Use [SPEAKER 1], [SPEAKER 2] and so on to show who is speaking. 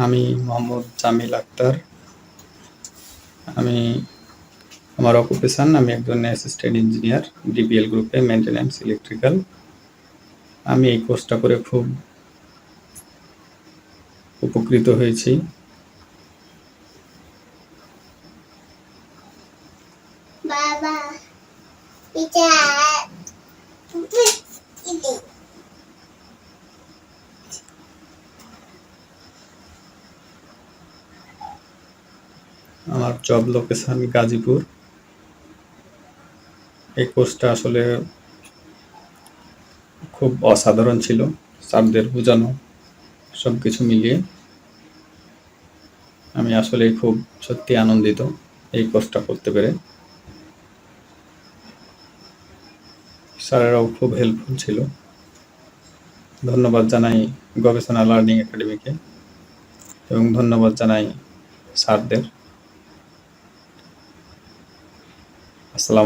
[SPEAKER 1] আমি মোহাম্মদ জামিল আক্তার। আমার অকুপেশন, আমি একজন অ্যাসিস্ট্যান্ট ইঞ্জিনিয়ার ডিপিএল গ্রুপে, মেইনটেন্যান্স ইলেকট্রিক্যাল। আমি এই কোর্সটা করে খুব উপকৃত হয়েছি। আমার জব লোকেশন গাজীপুর। এই কোর্সটা আসলে খুব অসাধারণ ছিল, স্যারদের বোঝানো সবকিছু মিলিয়ে আমি আসলে খুব সত্যি আনন্দিত এই কোর্সটা করতে পেরে। স্যারেরাও খুব হেল্পফুল ছিল। ধন্যবাদ জানাই গবেষণা লার্নিং একাডেমিকে এবং ধন্যবাদ জানাই স্যারদের। আসসালাম।